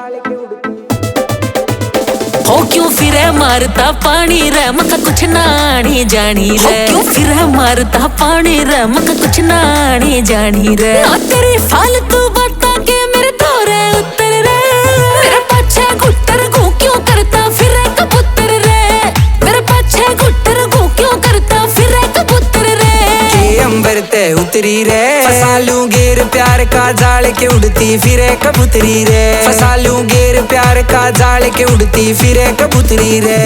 हो क्यों फिरे मारता पानी रे मका कुछ नानी जानी रे। हो क्यों फिरे मारता पानी रे मका कुछ नानी जानी रे। ना तेरी फालतू बातें के मेरे थोड़े उत्तर रे। मेरे पाछे घुट्टर घू क्यों करता फिरे कबूतर रे। मेरे पाछे घुट्टर घू क्यों करता फिरे कबूतर रे। के अंबर ते उतरी रे फसालू गेर प्यार का जाल के उड़ती फिरे कबूतरी रे। फसालू गेर प्यार का जाल के उड़ती फिरे कबूतरी रे।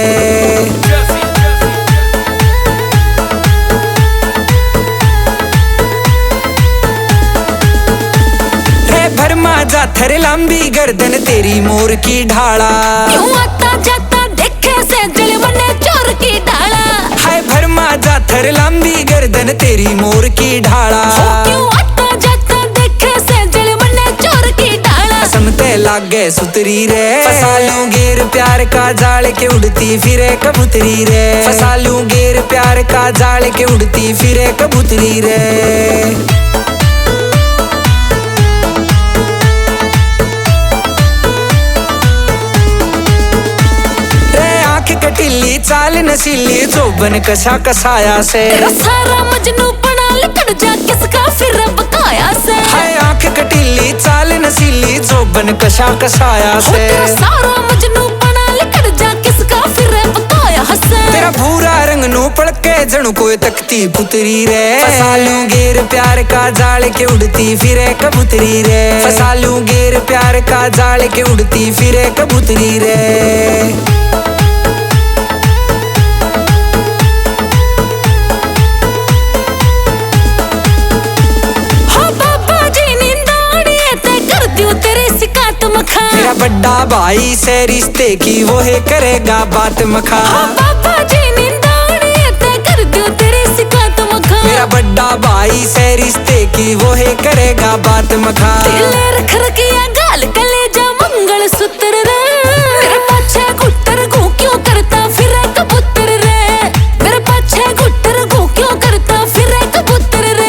भरमा जाथर लंबी गर्दन तेरी मोर की ढाला। क्यों आता जाता देखे से जल बने चोर की ढाला। हाय भरमा जाथर लंबी गर्दन तेरी मोर की ढाला। क्यों आता जाता देखे से जल बने चोर की ढाला। समते लागे सुतरी रे फसालू गेर प्यार का जाल के उड़ती फिरे कबूतरी रे। फसालू गेर प्यार का जाल के उड़ती फिरे कबूतरी रे। कटिली चाल नसीली जोबन कसा कसाया से। तेरा सारा मजनू पना लिकड़ जा किसका फिर बकाया से। हाय आंख कटिली चाल नसीली जोबन कसा कसाया से। तेरा सारा मजनू पना लिकड़ जा किसका फिर बकाया से। तेरा भूरा रंग नू पड़के जणु कोई तकती पुतरी रे। फसालू गेर प्यार का जाल के उड़ती फिरे कबूतरी रे। फसालू गेर प्यार का जाल के उड़ती फिरे कबूतरी रे। मेरा बड़ा भाई से रिश्ते की वो है करेगा बात मखा। पापा जी निंदाड़ी ते कर दियो तेरे सिकात मखा। मेरा बड़ा भाई से रिश्ते की वो है करेगा बात मखा। दिल रख रखिया गाल कलेजा मंगल सूत्र रे। मेरे पाछे घुट्टर घू क्यों करता फिरे कबूतर रे। मेरे पाछे घुट्टर घू क्यों करता फिरे कबूतर रे।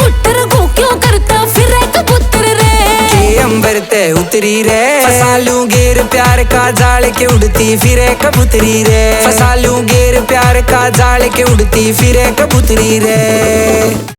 घुट्टर घू क्यों करता फिरे कबूतर रे। के अंबर ते उतरी रे फसालू गेर प्यार का जाल के उड़ती फिरे कबूतरी रे। फसालू गेर प्यार का जाल के उड़ती फिरे कबूतरी रे।